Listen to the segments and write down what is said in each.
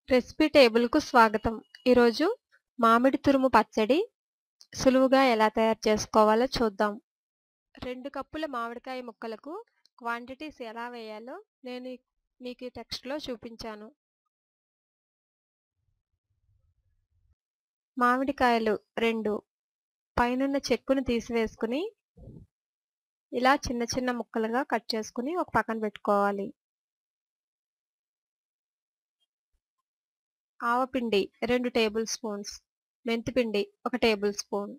Recipe టేబుల్‌కు స్వాగతం. ఈరోజు మామిడి తురుము పచ్చడి సులువుగా ఎలా తయారు చేసుకోవాలో చూద్దాం. 2 కప్పుల మామిడికాయ ముక్కలకు క్వాంటిటీస్ ఎలా వేయాలో నేను మీకు ఈ టెక్స్ట్‌లో చూపించాను. మామిడికాయలు 2 పైనున్న చెక్కును తీసివేసుకుని ఇలా చిన్న చిన్న ముక్కలుగా కట్ చేసుకుని ఒక పక్కన పెట్టుకోవాలి. ఆవపిండి 2 టేబుల్ స్పూన్స్, మెంతిపిండి 1 టేబుల్ స్పూన్,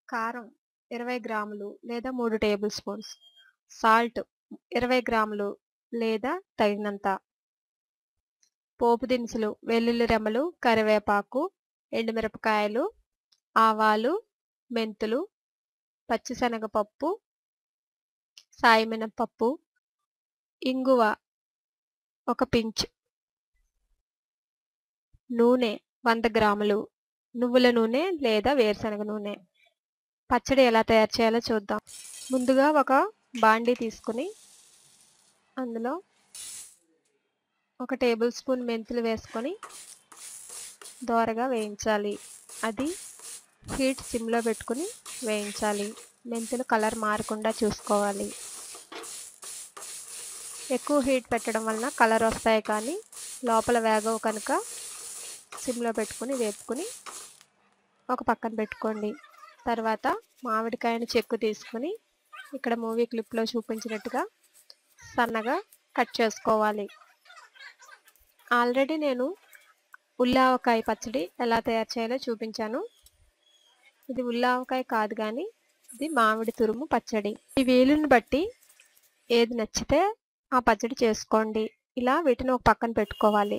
కారం 20 గ్రాములు లేదా 3 టేబుల్ స్పూన్స్, సాల్ట్ 20 గ్రాములు లేదా తగినంత, పోపు దినుసులు వెల్లుల్లి రెమ్మలు, కరివేపాకు, ఎండుమిరపకాయలు, ఆవాలు, మెంతులు, పచ్చిశనగపప్పు, సాయిమినపప్పు, ఇంగువ 1 పించ్, నూనె 100 గ్రాములు, నువ్వుల నూనె లేదా వేరుశనగ నూనె. పచ్చడి ఎలా తయారు చేయాలో చూద్దాం. ముందుగా ఒక బాండీ తీసుకుని అందులో 1 టేబుల్ స్పూన్ మెంతులు వేసుకొని దోరగా వేయించాలి. అది హీట్ సిమ్లో పెట్టుకుని వేయించాలి. మెంతులు కలర్ మారకుండా చూసుకోవాలి. ఎక్కువ హీట్ పెట్టడం వలన కలర్ వస్తాయి కానీ లోపల వేగవు కనుక సిమ్లో పెట్టుకుని వేపుకుని ఒక పక్కన పెట్టుకోండి. తర్వాత మామిడికాయను చెక్కు తీసుకుని ఇక్కడ మూవీ క్లిప్లో చూపించినట్టుగా సన్నగా కట్ చేసుకోవాలి. ఆల్రెడీ నేను ఉల్లావకాయ పచ్చడి ఎలా తయారు చేయాలో చూపించాను. ఇది ఉల్లావకాయ కాదు కానీ ఇది మామిడి తురుము పచ్చడి. ఈ వీలుని బట్టి ఏది నచ్చితే ఆ పచ్చడి చేసుకోండి. ఇలా వీటిని ఒక పక్కన పెట్టుకోవాలి.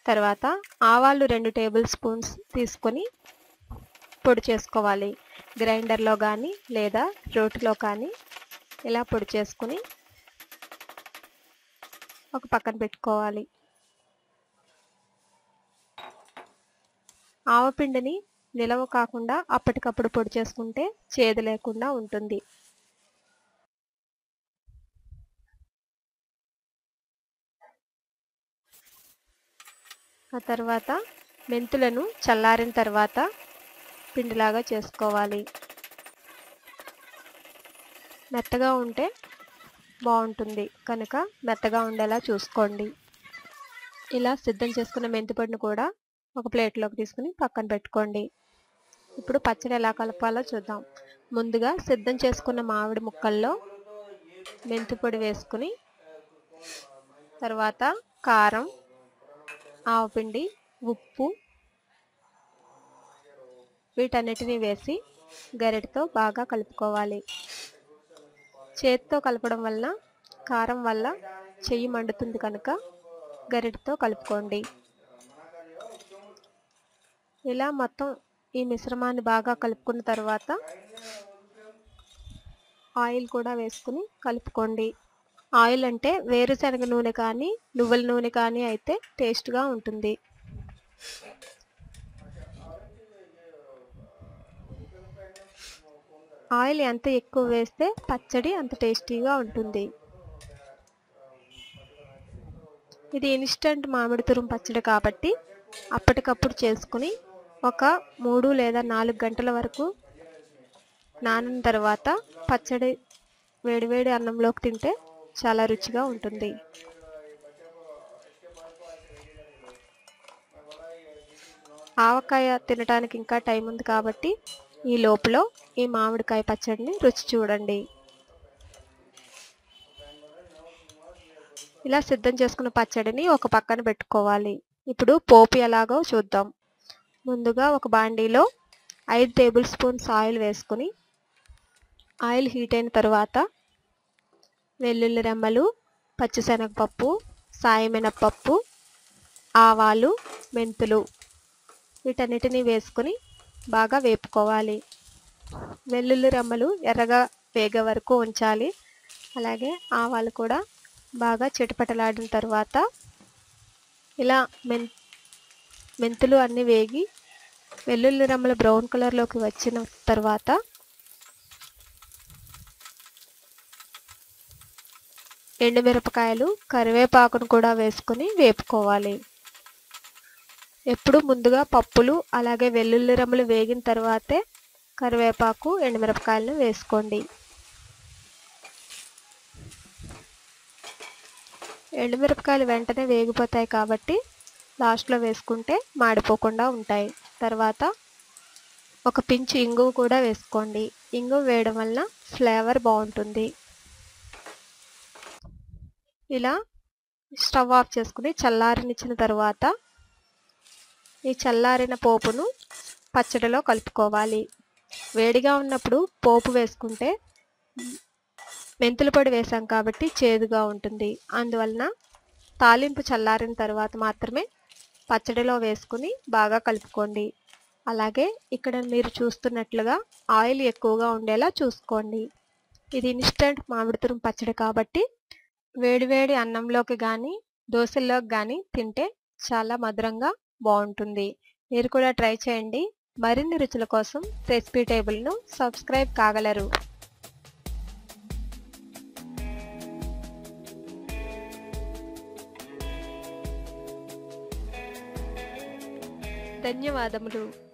తర్వాత ఆవాలు 2 టేబుల్ స్పూన్స్ తీసుకొని పొడి చేసుకోవాలి. గ్రైండర్లో కానీ లేదా రోటిలో కానీ ఇలా పొడి చేసుకుని ఒక పక్కన పెట్టుకోవాలి. ఆవపిండిని నిలవ కాకుండా అప్పటికప్పుడు పొడి చేసుకుంటే చేదు లేకుండా ఉంటుంది. ఆ తర్వాత మెంతులను చల్లారిన తర్వాత పిండిలాగా చేసుకోవాలి. మెత్తగా ఉంటే బాగుంటుంది కనుక మెత్తగా ఉండేలా చూసుకోండి. ఇలా సిద్ధం చేసుకున్న మెంతిపొడిని కూడా ఒక ప్లేట్లోకి తీసుకుని పక్కన పెట్టుకోండి. ఇప్పుడు పచ్చడి ఎలా కలపాలో చూద్దాం. ముందుగా సిద్ధం చేసుకున్న మామిడి ముక్కల్లో మెంతిపొడి వేసుకుని తర్వాత కారం, ఆవపిండి, ఉప్పు వీటన్నిటిని వేసి గరిటెతో బాగా కలుపుకోవాలి. చేతితో కలపడం వలన కారం వల్ల చెయ్యి మండుతుంది కనుక గరిటెతో కలుపుకోండి. ఇలా మొత్తం ఈ మిశ్రమాన్ని బాగా కలుపుకున్న తర్వాత ఆయిల్ కూడా వేసుకుని కలుపుకోండి. ఆయిల్ అంటే వేరుశనగ నూనె కానీ నువ్వుల నూనె కానీ అయితే టేస్ట్గా ఉంటుంది. ఆయిల్ ఎంత ఎక్కువ వేస్తే పచ్చడి అంత టేస్టీగా ఉంటుంది. ఇది ఇన్స్టంట్ మామిడి తురుము పచ్చడి కాబట్టి అప్పటికప్పుడు చేసుకుని ఒక 3 లేదా 4 గంటల వరకు నానిన తర్వాత పచ్చడి వేడివేడి అన్నంలోకి తింటే చాలా రుచిగా ఉంటుంది. ఆవకాయ తినడానికి ఇంకా టైం ఉంది కాబట్టి ఈ లోపులో ఈ మామిడికాయ పచ్చడిని రుచి చూడండి. ఇలా సిద్ధం చేసుకున్న పచ్చడిని ఒక పక్కన పెట్టుకోవాలి. ఇప్పుడు పోపు ఎలాగో చూద్దాం. ముందుగా ఒక బాండీలో 5 టేబుల్ స్పూన్స్ ఆయిల్ వేసుకుని ఆయిల్ హీట్ అయిన తర్వాత వెల్లుల్లి రెమ్మలు, పచ్చిశనగపప్పు, సాయిమినపప్పు, ఆవాలు, మెంతులు వీటన్నిటిని వేసుకుని బాగా వేపుకోవాలి. వెల్లుల్లి రెమ్మలు ఎర్రగా వేగే వరకు ఉంచాలి. అలాగే ఆవాలు కూడా బాగా చిటపటలాడిన తర్వాత ఇలా మెంతులు అన్నీ వేగి వెల్లుల్లి రెమ్మలు బ్రౌన్ కలర్లోకి వచ్చిన తర్వాత ఎండుమిరపకాయలు, కరివేపాకును కూడా వేసుకొని వేపుకోవాలి. ఎప్పుడు ముందుగా పప్పులు అలాగే వెల్లుల్లి రెమ్మలు వేగిన తర్వాతే కరివేపాకు, ఎండుమిరపకాయలను వేసుకోండి. ఎండుమిరపకాయలు వెంటనే వేగిపోతాయి కాబట్టి లాస్ట్లో వేసుకుంటే మాడిపోకుండా ఉంటాయి. తర్వాత ఒక పించు ఇంగువ కూడా వేసుకోండి. ఇంగువ వేయడం వలన ఫ్లేవర్ బాగుంటుంది. ఇలా స్టవ్ ఆఫ్ చేసుకుని చల్లారనిచ్చిన తర్వాత ఈ చల్లారిన పోపును పచ్చడిలో కలుపుకోవాలి. వేడిగా ఉన్నప్పుడు పోపు వేసుకుంటే మెంతుల పొడి వేసాం కాబట్టి చేదుగా ఉంటుంది. అందువలన తాలింపు చల్లారిన తర్వాత మాత్రమే పచ్చడిలో వేసుకుని బాగా కలుపుకోండి. అలాగే ఇక్కడ మీరు చూస్తున్నట్లుగా ఆయిల్ ఎక్కువగా ఉండేలా చూసుకోండి. ఇది ఇన్స్టెంట్ మామిడి తురుము పచ్చడి కాబట్టి వేడివేడి అన్నంలోకి కానీ దోశల్లోకి కానీ తింటే చాలా మధురంగా బాగుంటుంది. మీరు కూడా ట్రై చేయండి. మరిన్ని రుచుల కోసం రెసిపీ టేబుల్ను సబ్స్క్రైబ్ కాగలరు. ధన్యవాదములు.